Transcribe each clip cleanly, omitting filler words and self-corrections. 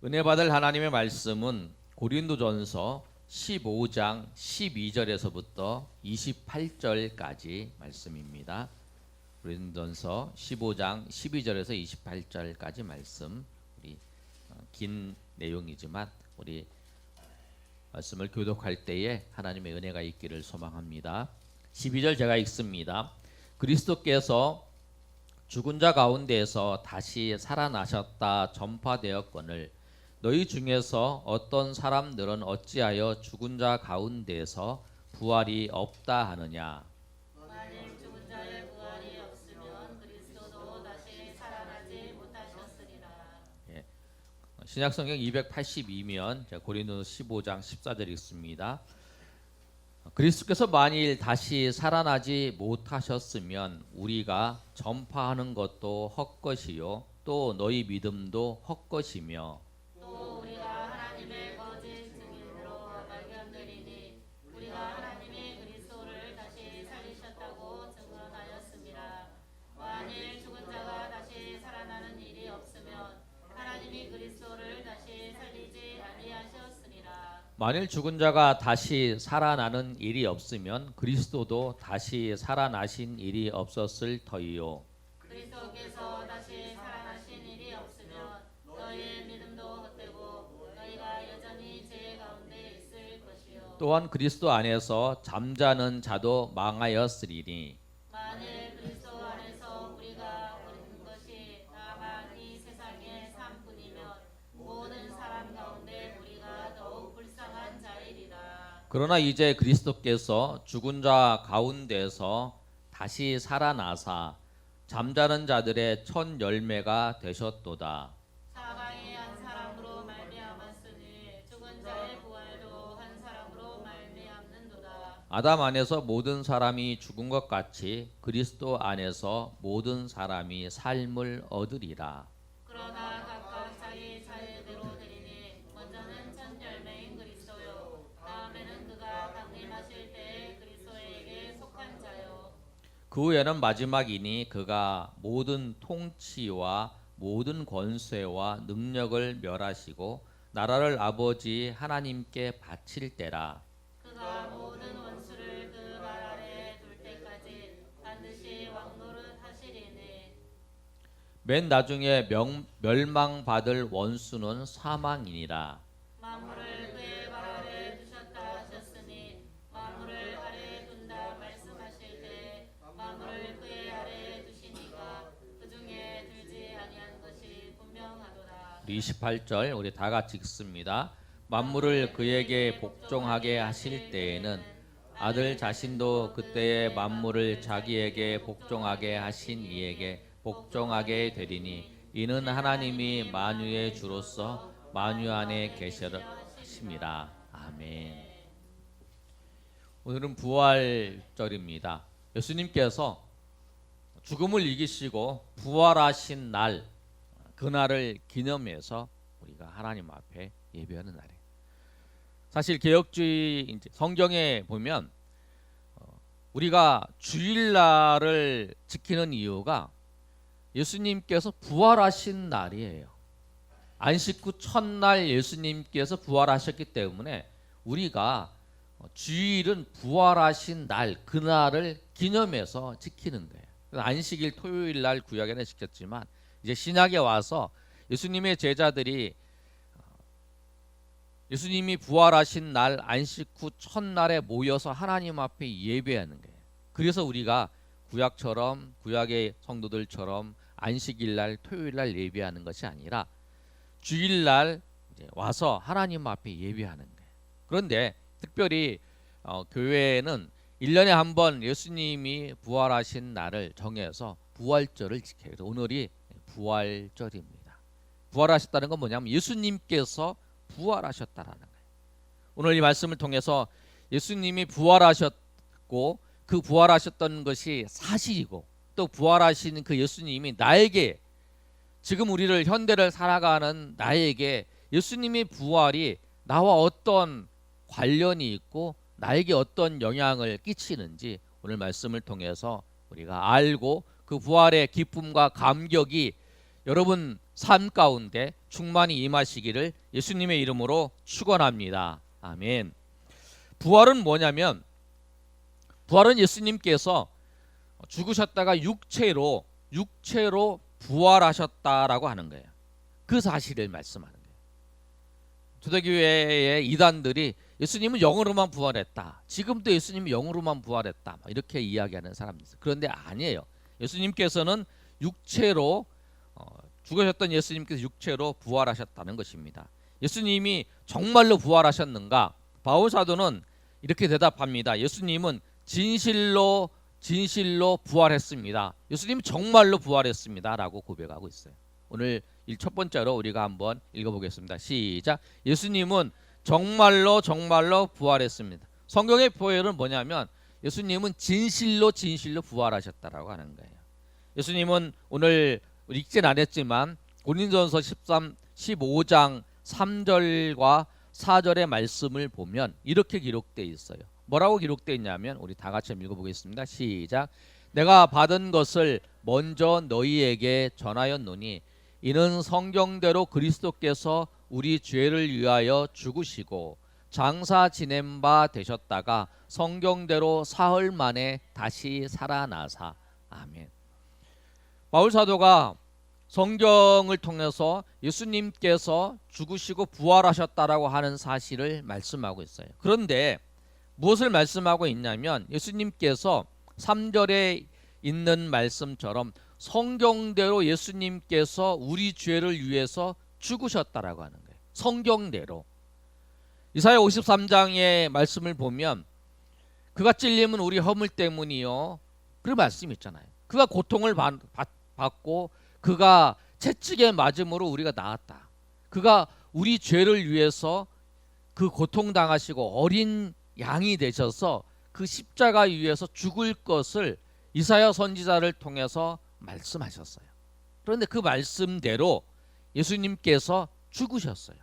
은혜 받을 하나님의 말씀은 고린도전서 15장 12절에서부터 28절까지 말씀입니다. 고린도전서 15장 12절에서 28절까지 말씀. 우리 긴 내용이지만 우리 말씀을 교독할 때에 하나님의 은혜가 있기를 소망합니다. 12절 제가 읽습니다. 그리스도께서 죽은 자 가운데에서 다시 살아나셨다 전파되었거늘 너희 중에서 어떤 사람들은 어찌하여 죽은 자 가운데에서 부활이 없다 하느냐. 만일 죽은 자의 부활이 없으면 그리스도도 다시 살아나지 못하셨으리라. 신약성경 282면 고린도서 15장 14절 읽습니다. 그리스도께서 만일 다시 살아나지 못하셨으면 우리가 전파하는 것도 헛것이요 또 너희 믿음도 헛것이며 또 우리가 하나님의 거짓 증인으로 발견되리니 우리가 하나님이 그리스도를 다시 살리셨다고 증언하였습니다. 만일 죽은 자가 다시 살아나는 일이 없으면 하나님이 그리스도를 다시 살리지 아니하셨으리라. 만일 죽은 자가 다시 살아나는 일이 없으면 그리스도도 다시 살아나신 일이 없었을 터이요. 그리스도께서 다시 살아나신 일이 없으면 너희의 믿음도 헛되고 너희가 여전히 죄 가운데 있을 것이요. 또한 그리스도 안에서 잠자는 자도 망하였으리니 만일 그리스도 안에서 우리가 얻은 것이 다만 이 세상의 삶뿐이면 모든 사람 가운데 우리가 더욱 불쌍한 자이리라. 그러나 이제 그리스도께서 죽은 자 가운데서 다시 살아나사 잠자는 자들의 첫 열매가 되셨도다. 사방이 한 사람으로 말미암았으니 죽은 자의 부활도 한 사람으로 말미암는도다. 아담 안에서 모든 사람이 죽은 것 같이 그리스도 안에서 모든 사람이 삶을 얻으리라. 그러나 각각 자기 자의대로 되리니 먼저는 첫 열매인 그리스도요 다음에는 그가 강림하실 때에 그리스도에게 속한 자요 그 후에는 마지막이니 그가 모든 통치와 모든 권세와 능력을 멸하시고 나라를 아버지 하나님께 바칠 때라. 그가 모든 원수를 그 발 아래에 둘 때까지 반드시 왕노릇 하시리니 맨 나중에 멸망받을 원수는 사망이니라. 만물을 그의 발 아래에 두셨다 하셨으니 만물을 아래에 둔다 말씀하실 때 만물을 그의 아래에 두시니까 그 중에 들지 아니한 것이 분명하도다. 28절 우리 다 같이 읽습니다. 만물을 그에게 복종하게 하실 때에는 아들 자신도 그때의 만물을 자기에게 복종하게 하신 이에게 복종하게 되리니 이는 하나님이 만유의 주로서 만유 안에 계시심이라. 아멘. 오늘은 부활절입니다. 예수님께서 죽음을 이기시고 부활하신 날, 그날을 기념해서 우리가 하나님 앞에 예배하는 날이에요. 사실 개혁주의 성경에 보면 우리가 주일날을 지키는 이유가 예수님께서 부활하신 날이에요. 안식 후 첫날 예수님께서 부활하셨기 때문에 우리가 주일은 부활하신 날, 그날을 기념해서 지키는 거예요. 안식일 토요일 날 구약에는 지켰지만 이제 신약에 와서 예수님의 제자들이 예수님이 부활하신 날 안식 후 첫날에 모여서 하나님 앞에 예배하는 거예요. 그래서 우리가 구약처럼 구약의 성도들처럼 안식일 날 토요일 날 예배하는 것이 아니라 주일 날 와서 하나님 앞에 예배하는 거예요. 그런데 특별히 교회는 1년에 한 번 예수님이 부활하신 날을 정해서 부활절을 지켜요. 그래서 오늘이 부활절입니다. 부활하셨다는 건 뭐냐면 예수님께서 부활하셨다라는 거예요. 오늘 이 말씀을 통해서 예수님이 부활하셨고 그 부활하셨던 것이 사실이고 또 부활하신 그 예수님이 나에게 지금 우리를 현대를 살아가는 나에게 예수님의 부활이 나와 어떤 관련이 있고 나에게 어떤 영향을 끼치는지 오늘 말씀을 통해서 우리가 알고 그 부활의 기쁨과 감격이 여러분 삶 가운데 충만히 임하시기를 예수님의 이름으로 축원합니다. 아멘. 부활은 뭐냐면, 부활은 예수님께서 죽으셨다가 육체로 부활하셨다라고 하는 거예요. 그 사실을 말씀하는 거예요. 초대교회의 이단들이 예수님은 영으로만 부활했다, 지금도 예수님이 영으로만 부활했다, 이렇게 이야기하는 사람들 있어요. 그런데 아니에요. 예수님께서는 육체로 죽으셨던 예수님께서 육체로 부활하셨다는 것입니다. 예수님이 정말로 부활하셨는가? 바울 사도는 이렇게 대답합니다. 예수님은 진실로 부활했습니다. 예수님 정말로 부활했습니다 라고 고백하고 있어요. 오늘 첫 번째로 우리가 한번 읽어보겠습니다. 시작. 예수님은 정말로 부활했습니다. 성경의 표현은 뭐냐면 예수님은 진실로 부활하셨다라고 하는 거예요. 예수님은 오늘 읽진 않았지만 고린도전서 15장 3절과 4절의 말씀을 보면 이렇게 기록되어 있어요. 뭐라고 기록되어 있냐면 우리 다 같이 읽어보겠습니다. 시작. 내가 받은 것을 먼저 너희에게 전하였노니 이는 성경대로 그리스도께서 우리 죄를 위하여 죽으시고 장사 지낸 바 되셨다가 성경대로 사흘 만에 다시 살아나사. 아멘. 바울 사도가 성경을 통해서 예수님께서 죽으시고 부활하셨다라고 하는 사실을 말씀하고 있어요. 그런데 무엇을 말씀하고 있냐면 예수님께서 3절에 있는 말씀처럼 성경대로 예수님께서 우리 죄를 위해서 죽으셨다라고 하는 거예요. 성경대로. 이사야 53장의 말씀을 보면 그가 찔림은 우리 허물 때문이요, 그런 말씀이 있잖아요. 그가 고통을 받고 그가 채찍에 맞음으로 우리가 나았다. 그가 우리 죄를 위해서 그 고통당하시고 어린 양이 되셔서 그 십자가 위에서 죽을 것을 이사야 선지자를 통해서 말씀하셨어요. 그런데 그 말씀대로 예수님께서 죽으셨어요.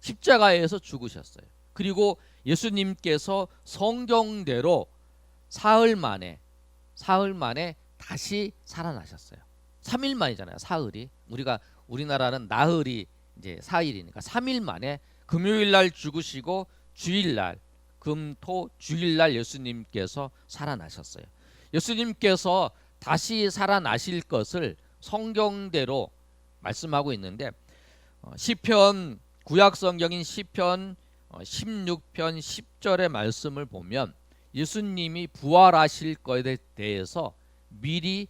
십자가에서 죽으셨어요. 그리고 예수님께서 성경대로 사흘 만에 다시 살아나셨어요. 3일 만이잖아요. 사흘이. 우리나라는 나흘이 이제 4일이니까 3일 만에 금요일 날 죽으시고 주일날 금토 주일날 예수님께서 살아나셨어요. 예수님께서 다시 살아나실 것을 성경대로 말씀하고 있는데 시편, 구약 성경인 시편 16편 10절의 말씀을 보면 예수님이 부활하실 것에 대해서 미리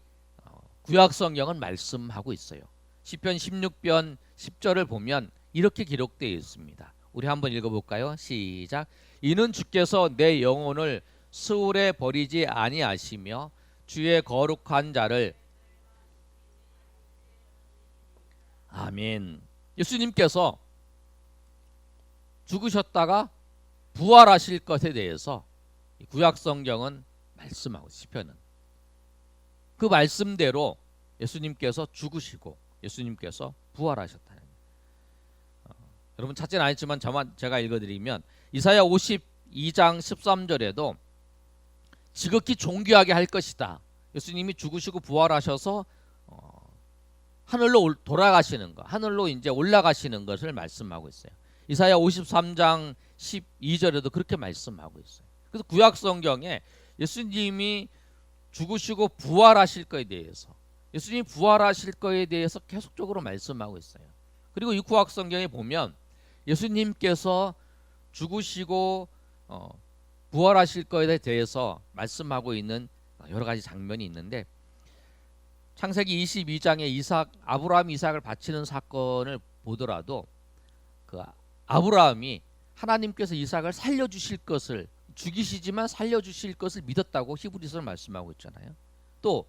구약 성경은 말씀하고 있어요. 시편 16편 10절을 보면 이렇게 기록되어 있습니다. 우리 한번 읽어볼까요? 시작. 이는 주께서 내 영혼을 스울에 버리지 아니하시며 주의 거룩한 자를. 아멘. 예수님께서 죽으셨다가 부활하실 것에 대해서 구약 성경은 말씀하고 시편은 그 말씀대로 예수님께서 죽으시고 예수님께서 부활하셨다는 거예요. 여러분 찾지는 않았지만 제가 읽어드리면 이사야 52장 13절에도 지극히 존귀하게 할 것이다. 예수님이 죽으시고 부활하셔서 하늘로 돌아가시는 것, 하늘로 이제 올라가시는 것을 말씀하고 있어요. 이사야 53장 12절에도 그렇게 말씀하고 있어요. 그래서 구약 성경에 예수님이 죽으시고 부활하실 것에 대해서, 예수님이 부활하실 것에 대해서 계속적으로 말씀하고 있어요. 그리고 이 구약 성경에 보면 예수님께서 죽으시고 부활하실 것에 대해서 말씀하고 있는 여러 가지 장면이 있는데 창세기 22장에 아브라함이 이삭을 바치는 사건을 보더라도 그 아브라함이 하나님께서 이삭을 살려주실 것을, 죽이시지만 살려주실 것을 믿었다고 히브리서는 말씀하고 있잖아요. 또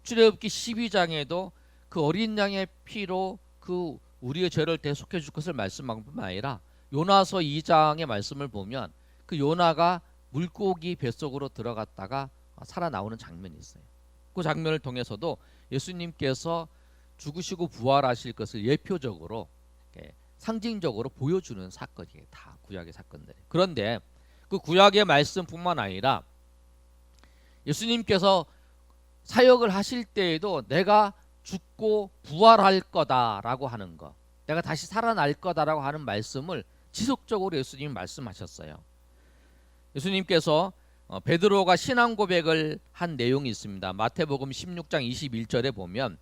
출애굽기 12장에도 그 어린 양의 피로 그 우리의 죄를 대속해 줄 것을 말씀한 뿐만 아니라 요나서 2장의 말씀을 보면 그 요나가 물고기 뱃속으로 들어갔다가 살아나오는 장면이 있어요. 그 장면을 통해서도 예수님께서 죽으시고 부활하실 것을 예표적으로, 상징적으로 보여주는 사건이에요. 다 구약의 사건들. 그런데 그 구약의 말씀뿐만 아니라 예수님께서 사역을 하실 때에도 내가 죽고 부활할 거다라고 하는 것, 내가 다시 살아날 거다라고 하는 말씀을 지속적으로 예수님이 말씀하셨어요. 예수님께서 베드로가 신앙 고백을 한 내용이 있습니다. 마태복음 16장 21절에 보면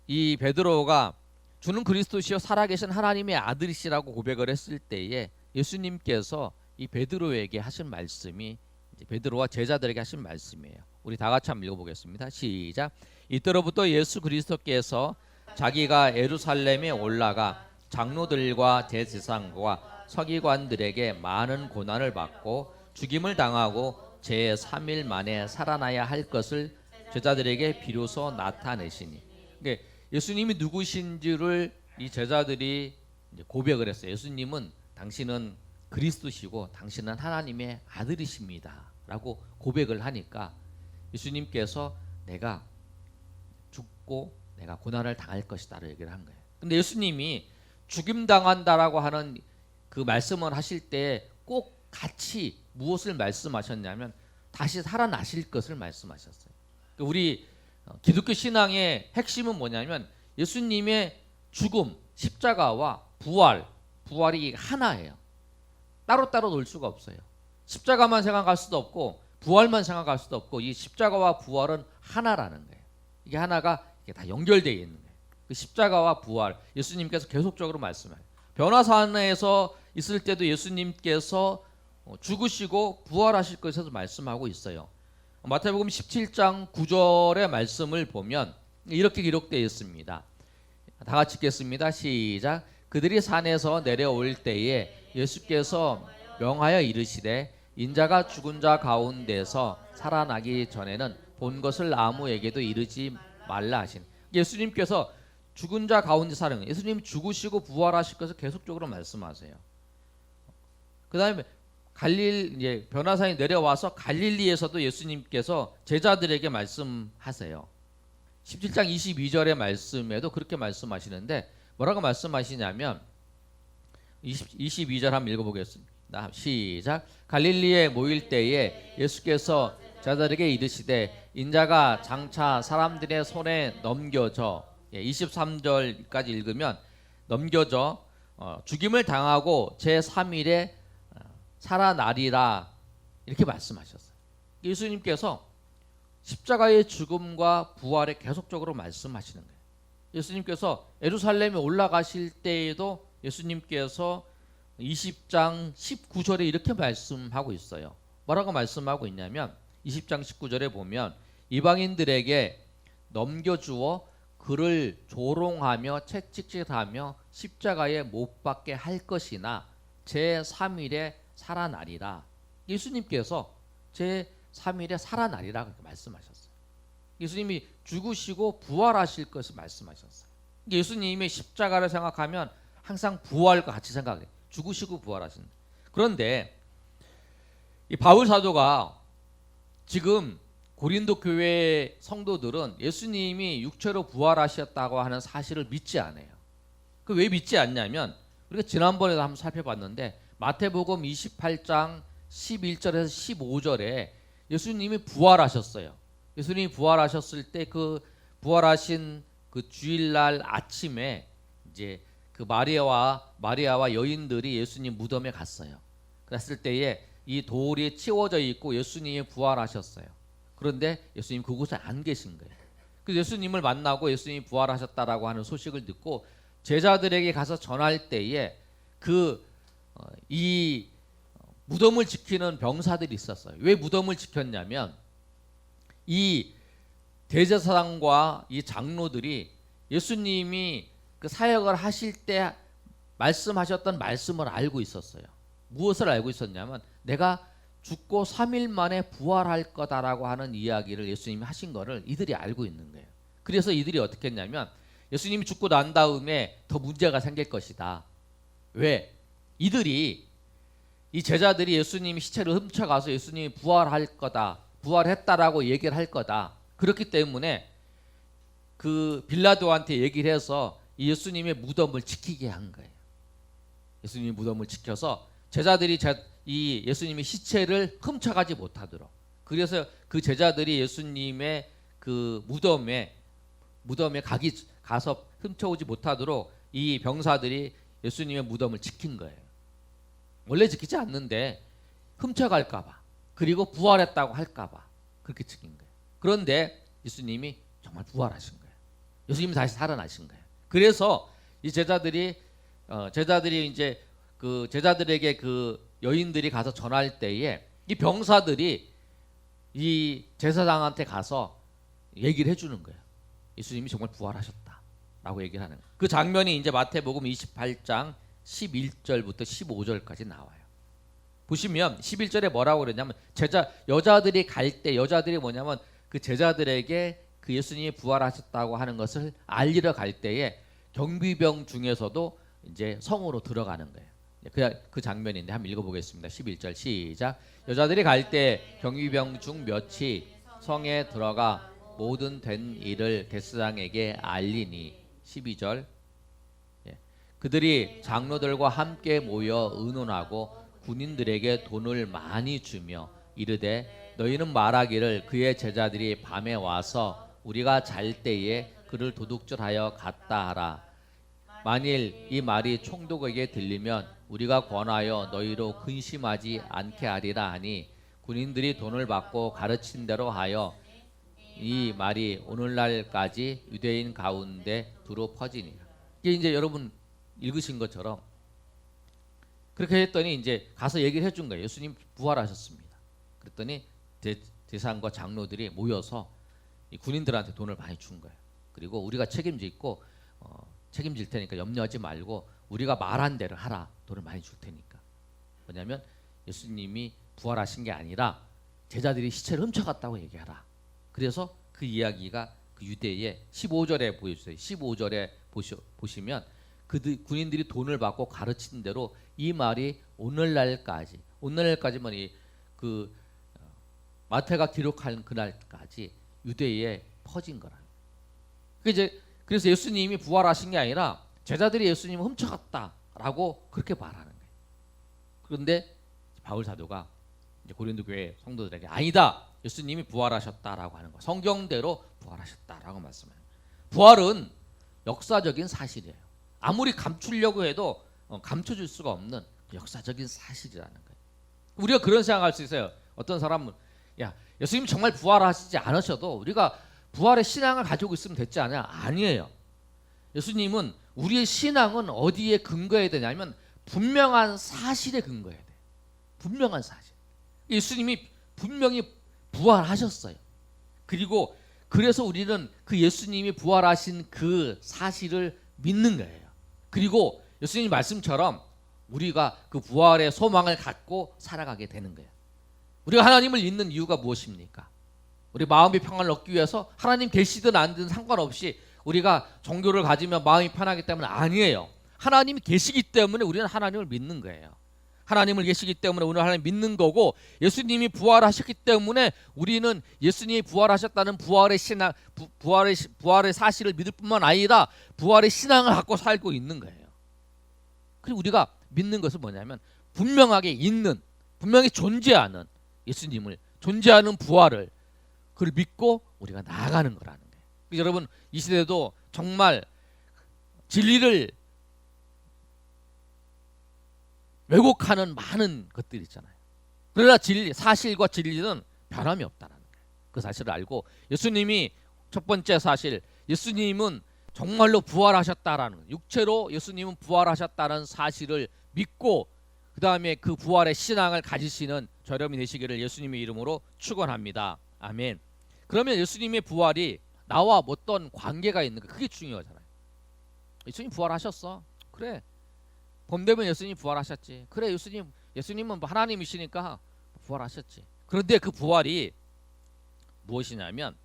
이 베드로가 주는 그리스도시요 살아계신 하나님의 아들이시라고 고백을 했을 때에 예수님께서 이 베드로에게 하신 말씀이 이제 베드로와 제자들에게 하신 말씀이에요. 우리 다 같이 한번 읽어보겠습니다. 시작. 이때로부터 예수 그리스도께서 자기가 예루살렘에 올라가 장로들과 대제사장과 서기관들에게 많은 고난을 받고 죽임을 당하고 제3일 만에 살아나야 할 것을 제자들에게 비로소 나타내시니. 그러니까 예수님이 누구신지를 이 제자들이 이제 고백을 했어요. 예수님은 당신은 그리스도시고 당신은 하나님의 아들이십니다라고 고백을 하니까 예수님께서 내가 죽고 내가 고난을 당할 것이다라고 얘기를 한 거예요. 근데 예수님이 죽임 당한다라고 하는 그 말씀을 하실 때 꼭 같이 무엇을 말씀하셨냐면 다시 살아나실 것을 말씀하셨어요. 우리 기독교 신앙의 핵심은 뭐냐면 예수님의 죽음, 십자가와 부활이 하나예요. 따로따로 놀 수가 없어요. 십자가만 생각할 수도 없고 부활만 생각할 수도 없고 이 십자가와 부활은 하나라는 거예요. 이게 하나가 이게 다 연결되어 있는 거예요. 그 십자가와 부활, 예수님께서 계속적으로 말씀해요. 변화산에서 있을 때도 예수님께서 죽으시고 부활하실 것에서 말씀하고 있어요. 마태복음 17장 9절의 말씀을 보면 이렇게 기록되어 있습니다. 다 같이 읽겠습니다. 시작. 그들이 산에서 내려올 때에 예수께서 명하여 이르시되 인자가 죽은 자 가운데서 살아나기 전에는 본 것을 아무에게도 이르지 말라 하신. 예수님께서 죽은 자 가운데 살아나는, 예수님 죽으시고 부활하실 것을 계속적으로 말씀하세요. 그 다음에 이제 변화산이 내려와서 갈릴리에서도 예수님께서 제자들에게 말씀하세요. 17장 22절의 말씀에도 그렇게 말씀하시는데 뭐라고 말씀하시냐면 22절 한번 읽어보겠습니다. 시작. 갈릴리에 모일 때에 예수께서 제자들에게 이르시되 인자가 장차 사람들의 손에 넘겨져 23절까지 읽으면 넘겨져 죽임을 당하고 제3일에 살아나리라 이렇게 말씀하셨어요. 예수님께서 십자가의 죽음과 부활에 계속적으로 말씀하시는 거예요. 예수님께서 예루살렘에 올라가실 때에도 예수님께서 20장 19절에 이렇게 말씀하고 있어요. 뭐라고 말씀하고 있냐면 20장 19절에 보면 이방인들에게 넘겨주어 그를 조롱하며 채찍질하며 십자가에 못 박게 할 것이나 제3일에 살아나리라. 예수님께서 제3일에 살아나리라 그렇게 말씀하셨어요. 예수님이 죽으시고 부활하실 것을 말씀하셨어요. 예수님의 십자가를 생각하면 항상 부활과 같이 생각해요. 죽으시고 부활하신. 그런데 이 바울 사도가 지금 고린도 교회 성도들은 예수님이 육체로 부활하셨다고 하는 사실을 믿지 않아요. 그 왜 믿지 않냐면 우리가 지난번에도 한번 살펴봤는데 마태복음 28장 11절에서 15절에 예수님이 부활하셨어요. 예수님이 부활하셨을 때 그 부활하신 그 주일날 아침에 이제 그 마리아와 여인들이 예수님 무덤에 갔어요. 그랬을 때에 이 돌이 치워져 있고 예수님이 부활하셨어요. 그런데 예수님 그곳에 안 계신 거예요. 그래서 예수님을 만나고 예수님이 부활하셨다라고 하는 소식을 듣고 제자들에게 가서 전할 때에 이 무덤을 지키는 병사들이 있었어요. 왜 무덤을 지켰냐면 이 대제사장과 이 장로들이 예수님이 그 사역을 하실 때 말씀하셨던 말씀을 알고 있었어요. 무엇을 알고 있었냐면 내가 죽고 3일 만에 부활할 거다라고 하는 이야기를 예수님이 하신 거를 이들이 알고 있는 거예요. 그래서 이들이 어떻게 했냐면 예수님이 죽고 난 다음에 더 문제가 생길 것이다. 왜? 이 제자들이 예수님이 시체를 훔쳐가서 예수님이 부활할 거다, 부활했다라고 얘기를 할 거다. 그렇기 때문에 그 빌라도한테 얘기를 해서 예수님의 무덤을 지키게 한 거예요. 예수님의 무덤을 지켜서 제자들이 이 예수님의 시체를 훔쳐가지 못하도록. 그래서 그 제자들이 예수님의 그 무덤에 가서 훔쳐오지 못하도록 이 병사들이 예수님의 무덤을 지킨 거예요. 원래 지키지 않는데 훔쳐갈까봐, 그리고 부활했다고 할까봐 그렇게 지킨 거예요. 그런데 예수님이 정말 부활하신 거예요. 예수님이 다시 살아나신 거예요. 그래서 이 제자들이 이제 그 제자들에게 그 여인들이 가서 전할 때에 이 병사들이 이 제사장한테 가서 얘기를 해주는 거예요. 예수님이 정말 부활하셨다라고 얘기를 하는 거예요. 그 장면이 이제 마태복음 28장 11절부터 15절까지 나와요. 보시면 11절에 뭐라고 그러냐면 여자들이 갈 때, 여자들이 뭐냐면 그 제자들에게 그 예수님이 부활하셨다고 하는 것을 알리러 갈 때에 경비병 중에서도 이제 성으로 들어가는 거예요. 그 장면인데 한번 읽어보겠습니다. 11절 시작. 여자들이 갈 때 경비병 중 몇이 성에 들어가 모든 된 일을 대제사장에게 알리니 12절. 그들이 장로들과 함께 모여 의논하고 군인들에게 돈을 많이 주며 이르되 너희는 말하기를 그의 제자들이 밤에 와서 우리가 잘 때에 그를 도둑질하여 갔다 하라. 만일 이 말이 총독에게 들리면 우리가 권하여 너희로 근심하지 않게 하리라 하니 군인들이 돈을 받고 가르친 대로 하여 이 말이 오늘날까지 유대인 가운데 두루 퍼지니라. 이게 이제 여러분 읽으신 것처럼 그렇게 했더니 이제 가서 얘기를 해준 거예요. 예수님 부활하셨습니다. 그랬더니 대상과 장로들이 모여서 이 군인들한테 돈을 많이 준 거예요. 그리고 우리가 책임지고 책임질 테니까 염려하지 말고 우리가 말한 대로 하라. 돈을 많이 줄 테니까. 뭐냐면 예수님이 부활하신 게 아니라 제자들이 시체를 훔쳐갔다고 얘기하라. 그래서 그 이야기가 그 유대의 15절에 보여주세요. 15절에 보시면 군인들이 돈을 받고 가르친 대로 이 말이 오늘날까지만 그 마태가 기록한 그날까지 유대에 퍼진 거라. 그래서 예수님이 부활하신 게 아니라 제자들이 예수님을 훔쳐갔다라고 그렇게 말하는 거예요. 그런데 바울 사도가 이제 고린도 교회 성도들에게 아니다. 예수님이 부활하셨다라고 하는 거. 성경대로 부활하셨다라고 말씀해요. 부활은 역사적인 사실이에요. 아무리 감추려고 해도 감춰줄 수가 없는 역사적인 사실이라는 거예요. 우리가 그런 생각할 수 있어요. 어떤 사람은 야, 예수님 정말 부활하시지 않으셔도 우리가 부활의 신앙을 가지고 있으면 됐지 않냐? 아니에요. 예수님은 우리의 신앙은 어디에 근거해야 되냐면 분명한 사실에 근거해야 돼요. 분명한 사실. 예수님이 분명히 부활하셨어요. 그리고 그래서 우리는 그 예수님이 부활하신 그 사실을 믿는 거예요. 그리고 예수님 말씀처럼 우리가 그 부활의 소망을 갖고 살아가게 되는 거예요. 우리가 하나님을 믿는 이유가 무엇입니까? 우리 마음의 평안을 얻기 위해서 하나님 계시든 안 되든 상관없이 우리가 종교를 가지면 마음이 편하기 때문에 아니에요. 하나님이 계시기 때문에 우리는 하나님을 믿는 거예요. 하나님을 계시기 때문에 우리는 하나님 믿는 거고 예수님이 부활하셨기 때문에 우리는 예수님이 부활하셨다는 부활의 신앙, 부활의 사실을 믿을 뿐만 아니라 부활의 신앙을 갖고 살고 있는 거예요. 그리고 우리가 믿는 것은 뭐냐면 분명하게 있는, 분명히 존재하는 예수님을, 존재하는 부활을 그걸 믿고 우리가 나아가는 거라는 거예요. 여러분 이 시대도 정말 진리를 왜곡하는 많은 것들이 있잖아요. 그러나 사실과 진리는 변함이 없다는 거예요. 그 사실을 알고 예수님이 첫 번째 사실, 예수님은 정말로 부활하셨다라는 거예요. 육체로 예수님은 부활하셨다는 사실을 믿고 그 다음에 그 부활의 신앙을 가지시는 여러분이 되시기를 예수님의 이름으로 축원합니다. 아멘. 그러면 예수님의 부활이 나와 어떤 관계가 있는가? 그게 중요하잖아요. 예수님 부활하셨어. 그래. 봄 되면 예수님 부활하셨지. 그래, 예수님은 하나님이시니까 부활하셨지. 그런데 그 부활이 무엇이냐면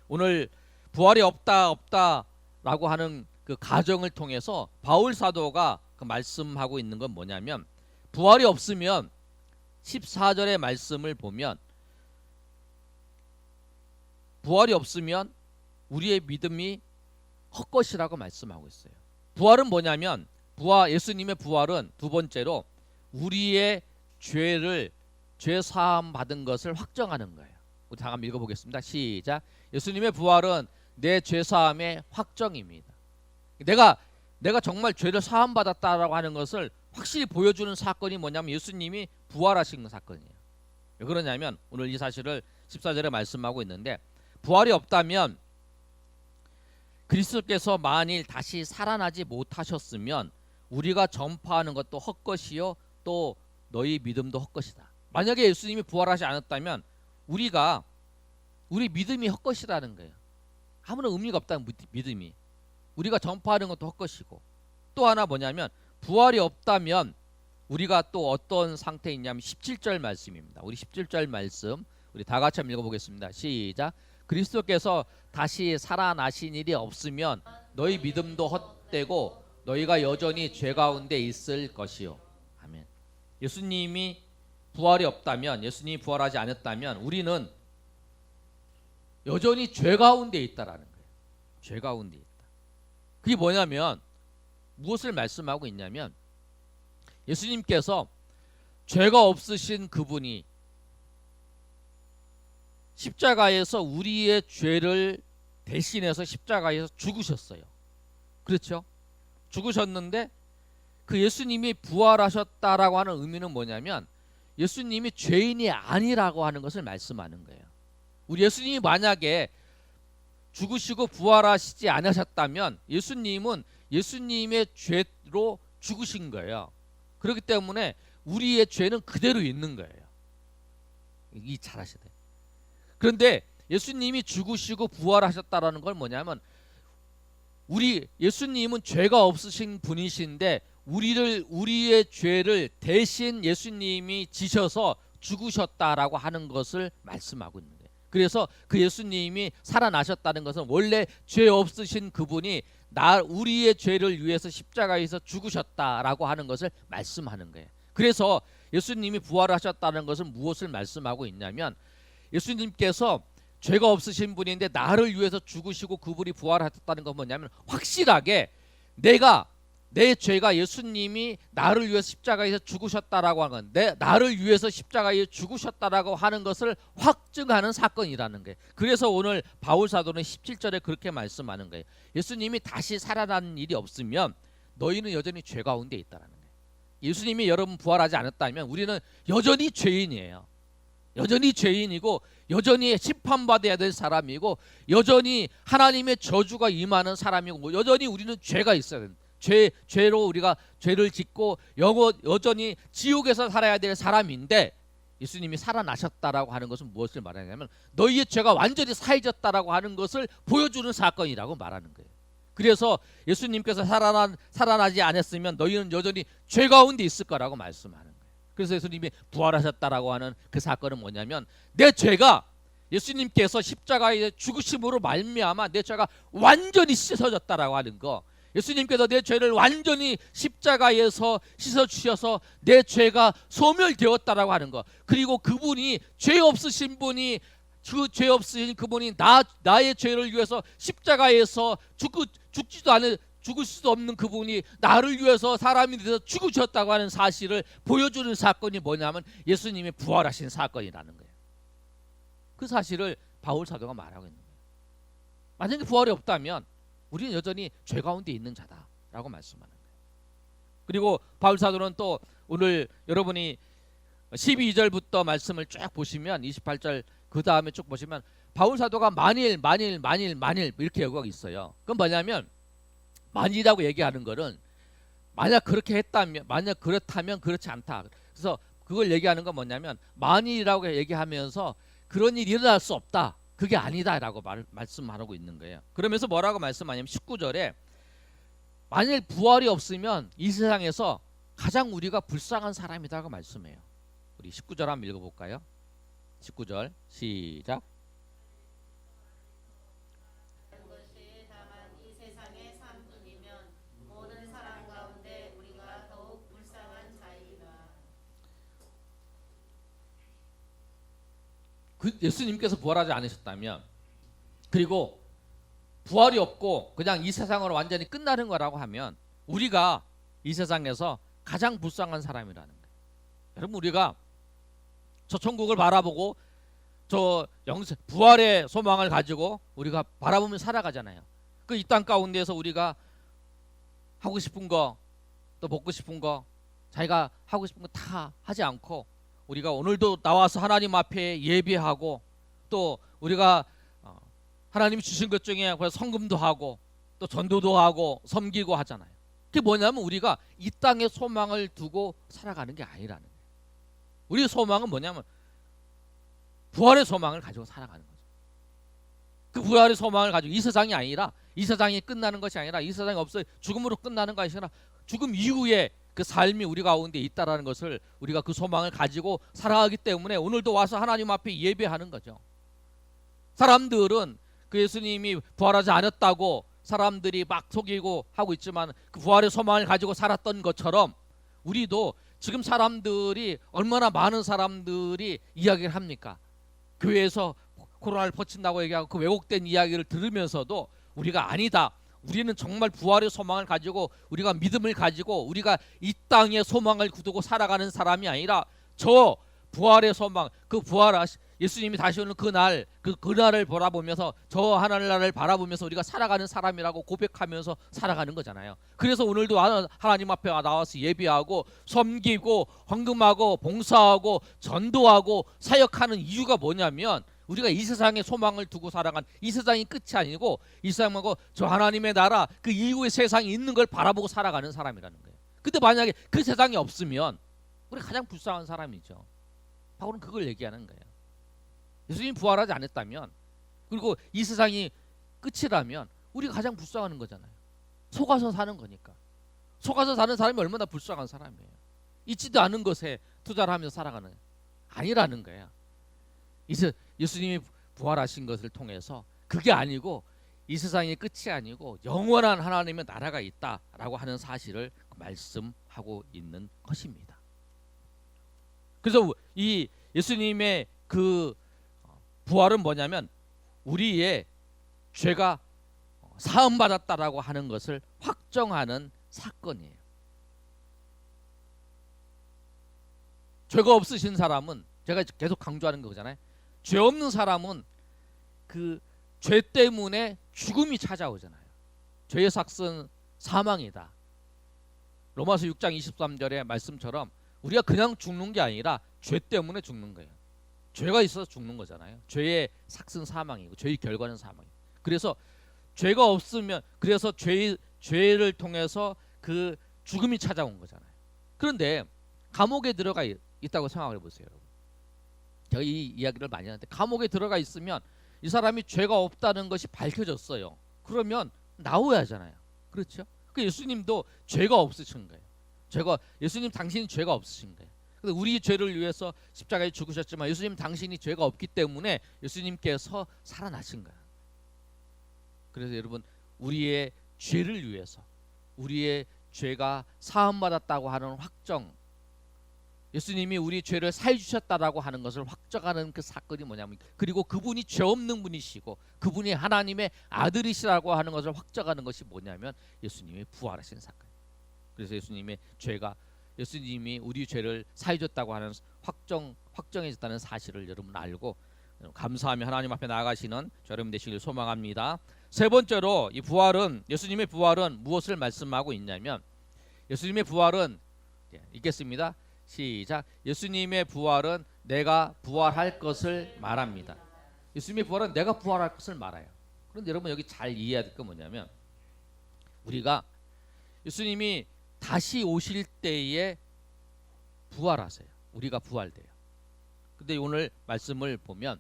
오늘 부활이 없다라고 하는 그 가정을 통해서 바울 사도가 그 말씀하고 있는 건 뭐냐면 부활이 없으면 14절의 말씀을 보면 부활이 없으면 우리의 믿음이 헛것이라고 말씀하고 있어요. 부활은 뭐냐면 예수님의 부활은 두 번째로 우리의 죄 사함 받은 것을 확정하는 거예요. 우리 다 한번 읽어보겠습니다. 시작. 예수님의 부활은 내 죄 사함의 확정입니다. 내가 정말 죄를 사함 받았다라고 하는 것을 확실히 보여주는 사건이 뭐냐면 예수님이 부활하신 사건이에요. 왜 그러냐면 오늘 이 사실을 14절에 말씀하고 있는데, 부활이 없다면 그리스도께서 만일 다시 살아나지 못하셨으면 우리가 전파하는 것도 헛것이요 또 너희 믿음도 헛것이다. 만약에 예수님이 부활하지 않았다면 우리 믿음이 헛것이라는 거예요. 아무런 의미가 없다는 믿음이. 우리가 전파하는 것도 헛것이고, 또 하나 뭐냐면 부활이 없다면 우리가 또 어떤 상태에 있냐면 17절 말씀입니다. 우리 17절 말씀 우리 다 같이 한번 읽어보겠습니다. 시작. 그리스도께서 다시 살아나신 일이 없으면 너희 믿음도 헛되고 너희가 여전히 죄 가운데 있을 것이요. 아멘. 예수님이 부활이 없다면, 예수님이 부활하지 않았다면 우리는 여전히 죄 가운데 있다라는 거예요. 죄 가운데 있다. 그게 뭐냐면 무엇을 말씀하고 있냐면 예수님께서 죄가 없으신 그분이 십자가에서 우리의 죄를 대신해서 십자가에서 죽으셨어요. 그렇죠? 죽으셨는데 그 예수님이 부활하셨다라고 하는 의미는 뭐냐면 예수님이 죄인이 아니라고 하는 것을 말씀하는 거예요. 우리 예수님이 만약에 죽으시고 부활하시지 않으셨다면 예수님은 예수님의 죄로 죽으신 거예요. 그렇기 때문에 우리의 죄는 그대로 있는 거예요. 이 잘하셔야 돼요. 그런데 예수님이 죽으시고 부활하셨다라는 건 뭐냐면 예수님은 죄가 없으신 분이신데 우리의 죄를 대신 예수님이 지셔서 죽으셨다라고 하는 것을 말씀하고 있는 거예요. 그래서 그 예수님이 살아나셨다는 것은 원래 죄 없으신 그분이 우리의 죄를 위해서 십자가에서 죽으셨다라고 하는 것을 말씀하는 거예요. 그래서 예수님이 부활하셨다는 것은 무엇을 말씀하고 있냐면 예수님께서 죄가 없으신 분인데 나를 위해서 죽으시고 그분이 부활하셨다는 건 뭐냐면 확실하게 내 죄가 예수님이 나를 위해서 십자가에서 죽으셨다라고 하는 건 나를 위해서 십자가에 죽으셨다라고 하는 것을 확증하는 사건이라는 거예요. 그래서 오늘 바울 사도는 17절에 그렇게 말씀하는 거예요. 예수님이 다시 살아나는 일이 없으면 너희는 여전히 죄 가운데 있다라는 거예요. 예수님이 여러분 부활하지 않았다면 우리는 여전히 죄인이에요. 여전히 죄인이고 여전히 심판받아야 될 사람이고 여전히 하나님의 저주가 임하는 사람이고 여전히 우리는 죄가 있어야 된다. 죄로 우리가 죄를 짓고 여전히 지옥에서 살아야 될 사람인데 예수님이 살아나셨다라고 하는 것은 무엇을 말하냐면 너희의 죄가 완전히 사해졌다라고 하는 것을 보여주는 사건이라고 말하는 거예요. 그래서 예수님께서 살아나지 않았으면 너희는 여전히 죄 가운데 있을 거라고 말씀하는 거예요. 그래서 예수님이 부활하셨다라고 하는 그 사건은 뭐냐면 내 죄가 예수님께서 십자가에 죽으심으로 말미암아 내 죄가 완전히 씻어졌다라고 하는 거. 예수님께서 내 죄를 완전히 십자가에서 씻어주셔서 내 죄가 소멸되었다라고 하는 거. 그리고 그분이 죄 없으신 분이 죄 없으신 그분이 나의 죄를 위해서 십자가에서 죽지도 않은 죽을 수도 없는 그분이 나를 위해서 사람이 돼서 죽으셨다고 하는 사실을 보여주는 사건이 뭐냐면 예수님이 부활하신 사건이라는 거예요. 그 사실을 바울 사도가 말하고 있는 거예요. 만약에 부활이 없다면 우리는 여전히 죄 가운데 있는 자다라고 말씀하는 거예요. 그리고 바울 사도는 또 오늘 여러분이 12절부터 말씀을 쭉 보시면 28절 그 다음에 쭉 보시면 바울 사도가 만일 이렇게 얘기하고 있어요. 그건 뭐냐면 만일이라고 얘기하는 거는 만약 그렇다면 그렇지 않다. 그래서 그걸 얘기하는 건 뭐냐면 만일이라고 얘기하면서 그런 일이 일어날 수 없다. 그게 아니다라고 말씀하고 있는 거예요. 그러면서 뭐라고 말씀하냐면 19절에 만일 부활이 없으면 이 세상에서 가장 우리가 불쌍한 사람이다라고 말씀해요. 우리 19절 한번 읽어볼까요? 19절 시작. 예수님께서 부활하지 않으셨다면 그리고 부활이 없고 그냥 이 세상으로 완전히 끝나는 거라고 하면 우리가 이 세상에서 가장 불쌍한 사람이라는 거예요. 여러분 우리가 저 천국을 바라보고 저 부활의 소망을 가지고 우리가 바라보며 살아가잖아요. 그 이 땅 가운데에서 우리가 하고 싶은 거, 또 먹고 싶은 거, 자기가 하고 싶은 거 다 하지 않고 우리가 오늘도 나와서 하나님 앞에 예배하고 또 우리가 하나님이 주신 것 중에 성금도 하고 또 전도도 하고 섬기고 하잖아요. 그게 뭐냐면 우리가 이 땅에 소망을 두고 살아가는 게 아니라는 거예요. 우리의 소망은 뭐냐면 부활의 소망을 가지고 살아가는 거죠. 그 부활의 소망을 가지고 이 세상이 아니라 이 세상이 끝나는 것이 아니라 이 세상이 없어 죽음으로 끝나는 것이 아니라 죽음 이후에 그 삶이 우리 가운데 있다라는 것을 우리가 그 소망을 가지고 살아가기 때문에 오늘도 와서 하나님 앞에 예배하는 거죠. 사람들은 그 예수님이 부활하지 않았다고 사람들이 막 속이고 하고 있지만 그 부활의 소망을 가지고 살았던 것처럼 우리도 지금 사람들이 얼마나 많은 사람들이 이야기를 합니까? 교회에서 코로나를 퍼친다고 얘기하고 그 왜곡된 이야기를 들으면서도 우리가 아니다. 우리는 정말 부활의 소망을 가지고 우리가 믿음을 가지고 우리가 이 땅에 소망을 두고 살아가는 사람이 아니라 저 부활의 소망, 그 부활하시 예수님이 다시 오는 그날 그날을 바라보면서 저 하늘나라를 바라보면서 우리가 살아가는 사람이라고 고백하면서 살아가는 거잖아요. 그래서 오늘도 하나님 앞에 나와서 예배하고 섬기고 헌금하고 봉사하고 전도하고 사역하는 이유가 뭐냐면 우리가 이 세상에 소망을 두고 살아간 이 세상이 끝이 아니고 이 세상하고 저 하나님의 나라 그 이후의 세상이 있는 걸 바라보고 살아가는 사람이라는 거예요. 근데 만약에 그 세상이 없으면 우리가 가장 불쌍한 사람이죠. 바울은 그걸 얘기하는 거예요. 예수님이 부활하지 않았다면 그리고 이 세상이 끝이라면 우리가 가장 불쌍한 거잖아요. 속아서 사는 거니까. 속아서 사는 사람이 얼마나 불쌍한 사람이에요. 있지도 않은 것에 투자를 하면서 살아가는 아니라는 거예요. 예수님이 부활하신 것을 통해서 그게 아니고 이 세상의 끝이 아니고 영원한 하나님의 나라가 있다라고 하는 사실을 말씀하고 있는 것입니다. 그래서 이 예수님의 그 부활은 뭐냐면 우리의 죄가 사함받았다라고 하는 것을 확정하는 사건이에요. 죄가 없으신 사람은 제가 계속 강조하는 거잖아요. 죄 없는 사람은 그 죄 때문에 죽음이 찾아오잖아요. 죄의 삭은 사망이다. 로마서 6장 23절의 말씀처럼 우리가 그냥 죽는 게 아니라 죄 때문에 죽는 거예요. 죄가 있어서 죽는 거잖아요. 죄의 삭은 사망이고 죄의 결과는 사망이에요. 그래서 죄가 없으면 그래서 죄를 통해서 그 죽음이 찾아온 거잖아요. 그런데 감옥에 들어가 있다고 생각을 해보세요. 여러분. 제가 이 이야기를 많이 하는데 감옥에 들어가 있으면 이 사람이 죄가 없다는 것이 밝혀졌어요. 그러면 나와야 하잖아요. 그렇죠? 그 예수님도 죄가 없으신 거예요. 예수님 당신이 죄가 없으신 거예요. 근데 우리 죄를 위해서 십자가에 죽으셨지만 예수님 당신이 죄가 없기 때문에 예수님께서 살아나신 거예요. 그래서 여러분 우리의 죄를 위해서 우리의 죄가 사함받았다고 하는 확정, 예수님이 우리 죄를 사해 주셨다라고 하는 것을 확정하는 그 사건이 뭐냐면 그리고 그분이 죄 없는 분이시고 그분이 하나님의 아들이시라고 하는 것을 확정하는 것이 뭐냐면 예수님이 부활하신 사건. 그래서 예수님이 우리 죄를 사해 줬다고 하는 확정해졌다는 사실을 여러분 알고 감사하며 하나님 앞에 나아가시는 여러분 되시길 소망합니다. 세 번째로 예수님의 부활은 무엇을 말씀하고 있냐면 예수님의 부활은 읽겠습니다. 시작. 예수님의 부활은 내가 부활할 것을 말합니다. 예수님의 부활은 내가 부활할 것을 말해요. 그런데 여러분 여기 잘 이해해야 될 건 뭐냐면 우리가 예수님이 다시 오실 때에 부활하세요. 우리가 부활돼요. 근데 오늘 말씀을 보면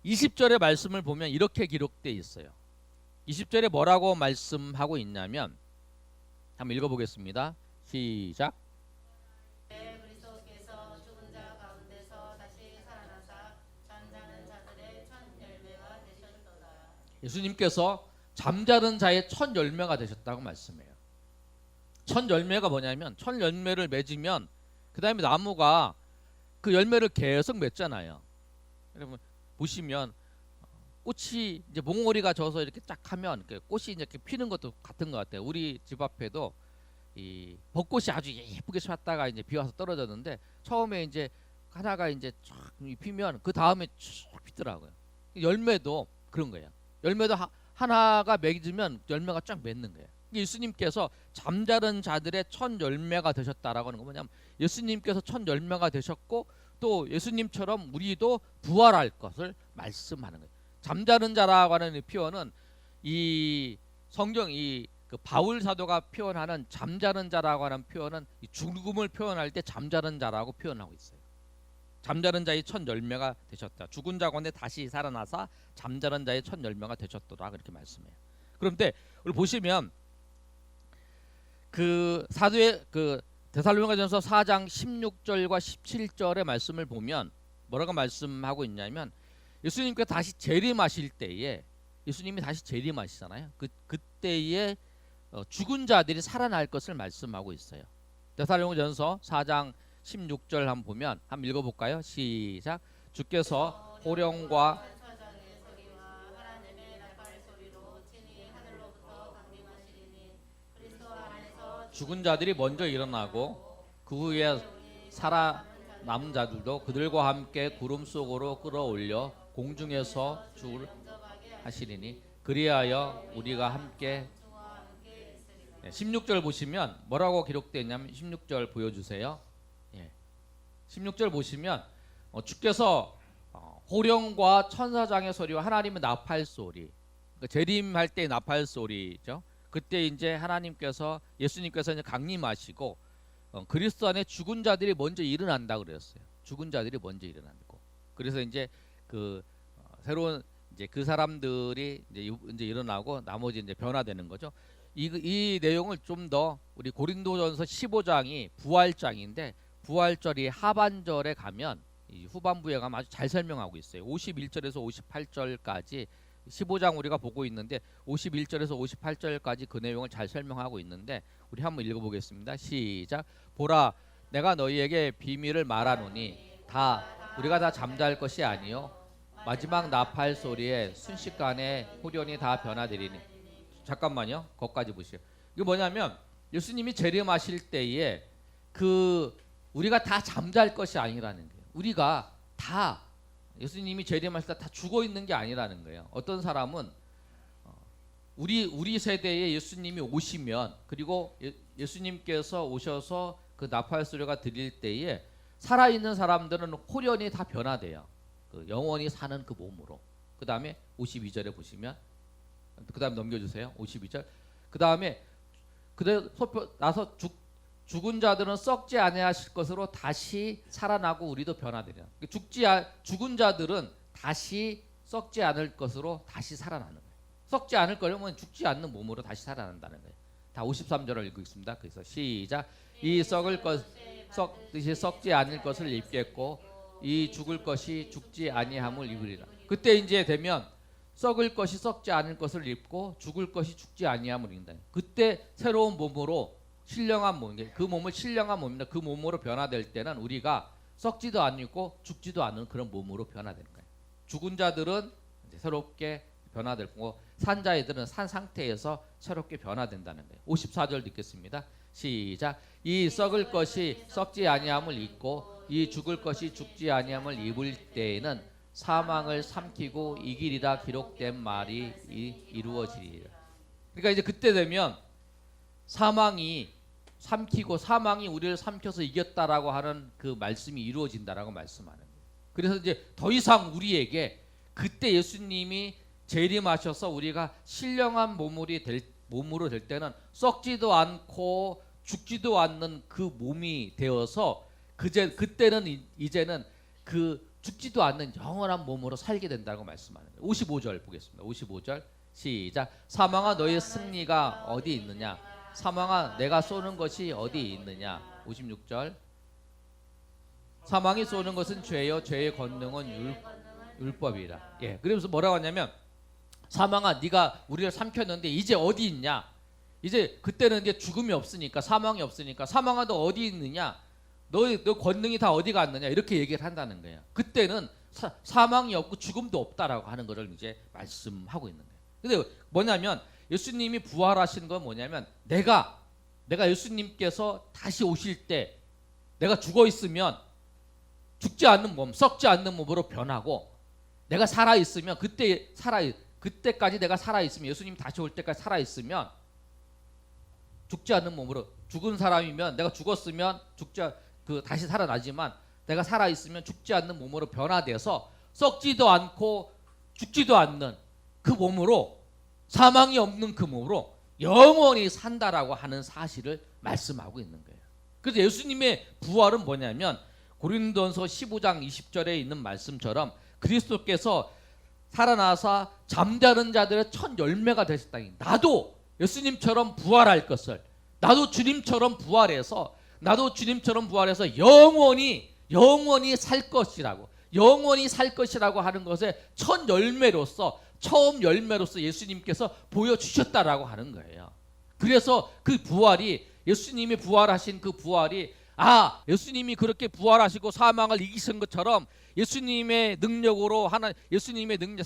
20절의 말씀을 보면 이렇게 기록되어 있어요. 20절에 뭐라고 말씀하고 있냐면 한번 읽어보겠습니다. 시작. 그리스도께서 죽은 자 가운데서 다시 살아나사 잠자는 자들의 첫 열매가 되셨도다. 예수님께서 잠자는 자의 첫 열매가 되셨다고 말씀해요. 첫 열매가 뭐냐면 첫 열매를 맺으면 그 다음에 나무가 그 열매를 계속 맺잖아요. 여러분 보시면 꽃이 이제 몽오리가 져서 이렇게 쫙 하면 꽃이 이제 이렇게 피는 것도 같은 것 같아요. 우리 집 앞에도 이 벚꽃이 아주 예쁘게 폈다가 이제 비 와서 떨어졌는데 처음에 이제 하나가 이제 쫙 피면 그 다음에 쭉 피더라고요. 열매도 그런 거예요. 열매도 하나가 맺으면 열매가 쫙 맺는 거예요. 예수님께서 잠자는 자들의 첫 열매가 되셨다라고 하는 건 뭐냐면 예수님께서 첫 열매가 되셨고 또 예수님처럼 우리도 부활할 것을 말씀하는 거예요. 잠자는 자라고 하는 이 표현은 이 성경 그 바울 사도가 표현하는 잠자는 자라고 하는 표현은 이 죽음을 표현할 때 잠자는 자라고 표현하고 있어요. 잠자는 자의 첫 열매가 되셨다. 죽은 자 가운데 다시 살아나사 잠자는 자의 첫 열매가 되셨더라 그렇게 말씀해요. 그런데 우리 보시면 그 사도의 그 데살로니가전서 4장 16절과 17절의 말씀을 보면 뭐라고 말씀하고 있냐면 예수님께서 다시 재림하실 때에 예수님이 다시 재림하시잖아요. 그때에 죽은 자들이 살아날 것을 말씀하고 있어요. 데살로니가전서 4장 16절 한번 보면 한번 읽어볼까요? 시작. 주께서 호령과 죽은 자들이 먼저 일어나고 그 후에 살아남은 자들도 그들과 함께 구름 속으로 끌어올려 공중에서 주를 하시리니 그리하여 우리가 함께 16절 보시면 뭐라고 기록되어 있냐면 16절 보여주세요. 16절 보시면 주께서 호령과 천사장의 소리와 하나님의 나팔 소리, 그러니까 재림할 때 나팔 소리죠. 그때 이제 하나님께서 예수님께서 이제 강림하시고 그리스도 안에 죽은 자들이 먼저 일어난다 그랬어요. 죽은 자들이 먼저 일어나고 그래서 이제 그 새로운 이제 그 사람들이 이제 일어나고 나머지 이제 변화되는 거죠. 이 내용을 좀 더 우리 고린도전서 15장이 부활장인데 부활절이 하반절에 가면 이 후반부에 가면 아주 잘 설명하고 있어요. 51절에서 58절까지 15장 우리가 보고 있는데 51절에서 58절까지 그 내용을 잘 설명하고 있는데 우리 한번 읽어보겠습니다. 시작. 보라 내가 너희에게 비밀을 말하노니 우리가 다 잠잘 것이 아니요 마지막 나팔 소리에 순식간에 후련이 다 변화되리니. 잠깐만요. 거기까지 보시죠. 이게 뭐냐면 예수님이 재림하실 때에 우리가 다 잠잘 것이 아니라는 거예요. 우리가 다 예수님이 재림하실 때 다 죽어 있는 게 아니라는 거예요. 어떤 사람은 우리 세대에 예수님이 오시면 그리고 예수님께서 오셔서 그 나팔 소리가 들릴 때에 살아있는 사람들은 홀연히 다 변화돼요. 그 영원히 사는 그 몸으로. 그 다음에 52절에 보시면 그 다음 넘겨주세요. 52절. 그 다음에 나서 죽은 자들은 썩지 아니하실 것으로 다시 살아나고 우리도 변화되려. 죽은 자들은 다시 썩지 않을 것으로 다시 살아나는 거예요. 썩지 않을 거려면 죽지 않는 몸으로 다시 살아난다는 거예요. 다 53절을 읽겠습니다. 그래서 시작. 이 썩듯이 썩지 않을 것을 입겠고 이 죽을 것이 죽지 아니함을 입으리라. 그때 이제 되면 썩을 것이 썩지 않을 것을 입고 죽을 것이 죽지 아니함을 입는다. 그때 새로운 몸으로 신령한 몸, 그 몸을 신령한 몸입니다. 그 몸으로 변화될 때는 우리가 썩지도 않고 죽지도 않은 그런 몸으로 변화되는 거예요. 죽은 자들은 이제 새롭게 변화될 거고 산 자들은 산 상태에서 새롭게 변화된다는 거예요. 54절 읽겠습니다. 시작. 이 썩을 것이 썩지 아니함을 입고 이 죽을 것이 죽지 아니함을 입을 때에는 사망을 삼키고 이기리라 기록된 말이 이루어지리라. 그러니까 이제 그때 되면 사망이 삼키고 사망이 우리를 삼켜서 이겼다라고 하는 그 말씀이 이루어진다라고 말씀하는 거예요. 그래서 이제 더 이상 우리에게 그때 예수님이 재림하셔서 우리가 신령한 몸으로 될 때는 썩지도 않고 죽지도 않는 그 몸이 되어서 그때는 이제는 그 죽지도 않는 영원한 몸으로 살게 된다고 말씀하는 거예요. 55절 보겠습니다. 55절 시작. 사망아 너의 승리가 어디 있느냐? 사망아 내가 쏘는 것이 어디 있느냐? 56절. 사망이 쏘는 것은 죄요 죄의 권능은 율법이라. 예. 그래서 뭐라고 하냐면 사망아 네가 우리를 삼켰는데 이제 어디 있냐? 이제 그때는 이제 죽음이 없으니까 사망이 없으니까 사망아 너 어디 있느냐? 너 권능이 다 어디 갔느냐? 이렇게 얘기를 한다는 거예요. 그때는 사망이 없고 죽음도 없다라고 하는 것을 이제 말씀하고 있는 거예요. 근데 뭐냐면 예수님이 부활하신 건 뭐냐면 내가 예수님께서 다시 오실 때 내가 죽어 있으면 죽지 않는 몸, 썩지 않는 몸으로 변하고 내가 살아 있으면 그때까지 내가 살아 있으면 예수님 다시 올 때까지 살아 있으면 죽지 않는 몸으로, 죽은 사람이면 내가 죽었으면 다시 살아나지만 내가 살아 있으면 죽지 않는 몸으로 변화돼서 썩지도 않고 죽지도 않는 그 몸으로, 사망이 없는 그 몸으로 영원히 산다라고 하는 사실을 말씀하고 있는 거예요. 그래서 예수님의 부활은 뭐냐면 고린도전서 15장 20절에 있는 말씀처럼 그리스도께서 살아나사 잠자는 자들의 첫 열매가 되셨다. 나도 예수님처럼 부활할 것을, 나도 주님처럼 부활해서 영원히 살 것이라고, 영원히 살 것이라고 하는 것의 첫 열매로서, 처음 열매로서 예수님께서 보여주셨다라고 하는 거예요. 그래서 그 부활이, 예수님이 부활하신 그 부활이, 예수님이 그렇게 부활하시고 사망을 이기신 것처럼 예수님의 능력으로 예수님의 능력,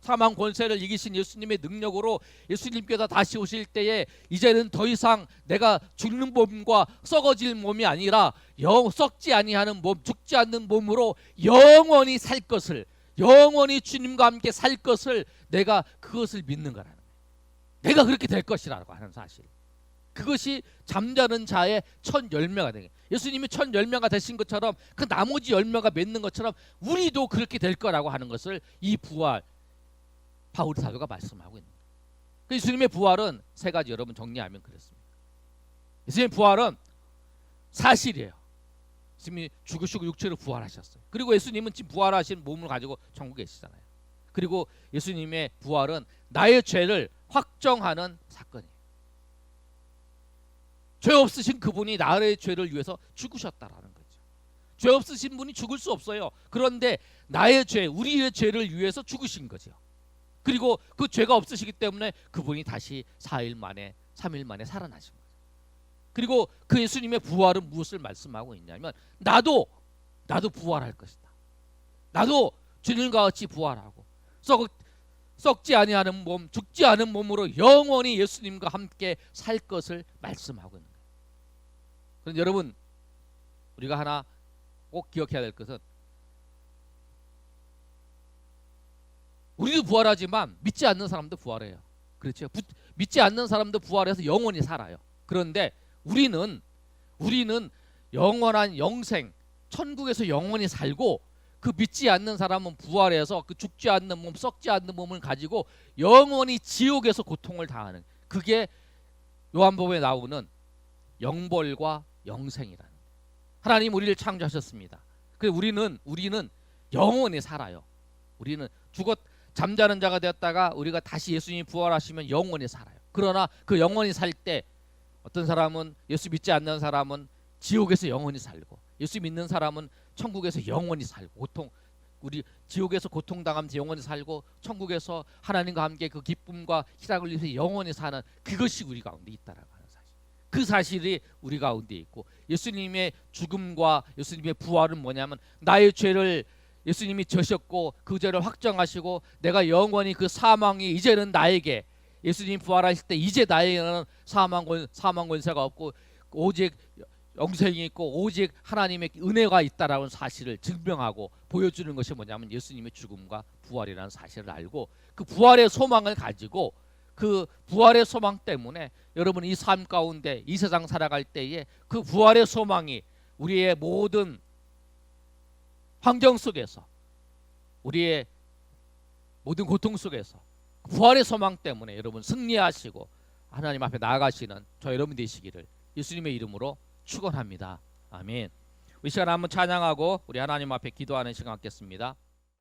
사망 권세를 이기신 예수님의 능력으로 예수님께서 다시 오실 때에 이제는 더 이상 내가 죽는 몸과 썩어질 몸이 아니라 썩지 아니하는 몸, 죽지 않는 몸으로 영원히 살 것을, 영원히 주님과 함께 살 것을, 내가 그것을 믿는 거라는 거예요. 내가 그렇게 될 것이라고 하는 사실. 그것이 잠자는 자의 첫 열매가 되는 거예요. 예수님이 첫 열매가 되신 것처럼 그 나머지 열매가 맺는 것처럼 우리도 그렇게 될 거라고 하는 것을 이 부활, 바울 사도가 말씀하고 있는 거예요. 그 예수님의 부활은 세 가지, 여러분 정리하면 그렇습니다. 예수님의 부활은 사실이에요. 예수님이 죽으시고 육체로 부활하셨어요. 그리고 예수님은 지금 부활하신 몸을 가지고 천국에 계시잖아요. 그리고 예수님의 부활은 나의 죄를 확정하는 사건이에요. 죄 없으신 그분이 나의 죄를 위해서 죽으셨다라는 거죠. 죄 없으신 분이 죽을 수 없어요. 그런데 나의 죄, 우리의 죄를 위해서 죽으신 거죠. 그리고 그 죄가 없으시기 때문에 그분이 다시 4일 만에, 3일 만에 살아나신 거죠. 그리고 그 예수님의 부활은 무엇을 말씀하고 있냐면 나도 부활할 것이다. 나도 주님과 같이 부활하고 썩지 아니하는 몸, 죽지 않은 몸으로 영원히 예수님과 함께 살 것을 말씀하고 있는 거예요. 그런데 여러분, 우리가 하나 꼭 기억해야 될 것은, 우리도 부활하지만 믿지 않는 사람도 부활해요. 그렇죠? 믿지 않는 사람도 부활해서 영원히 살아요. 그런데 우리는 영원한 영생, 천국에서 영원히 살고, 그 믿지 않는 사람은 부활해서 그 죽지 않는 몸, 썩지 않는 몸을 가지고 영원히 지옥에서 고통을 당하는, 그게 요한복음에 나오는 영벌과 영생이라는. 하나님 우리를 창조하셨습니다. 그래서 우리는 영원히 살아요. 우리는 잠자는 자가 되었다가 우리가 다시 예수님이 부활하시면 영원히 살아요. 그러나 그 영원히 살 때 어떤 사람은, 예수 믿지 않는 사람은 지옥에서 영원히 살고, 예수 믿는 사람은 천국에서 영원히 살고, 우리 지옥에서 고통당하면서 영원히 살고, 천국에서 하나님과 함께 그 기쁨과 희락을 위해서 영원히 사는, 그것이 우리 가운데 있다라고 하는 사실. 그 사실이 우리 가운데 있고, 예수님의 죽음과 예수님의 부활은 뭐냐면 나의 죄를 예수님이 져셨고 그 죄를 확정하시고 내가 영원히 그 사망이 이제는 나에게, 예수님 부활하실 때 이제 나에게는 사망 권세가 없고 오직 영생이 있고 오직 하나님의 은혜가 있다라는 사실을 증명하고 보여주는 것이 뭐냐면 예수님의 죽음과 부활이라는 사실을 알고, 그 부활의 소망을 가지고, 그 부활의 소망 때문에 여러분 이 삶 가운데, 이 세상 살아갈 때에 그 부활의 소망이 우리의 모든 환경 속에서, 우리의 모든 고통 속에서 부활의 소망 때문에 여러분 승리하시고 하나님 앞에 나아가시는 저 여러분 되시기를 예수님의 이름으로 축원합니다. 아멘. 이 시간 한번 찬양하고 우리 하나님 앞에 기도하는 시간 갖겠습니다.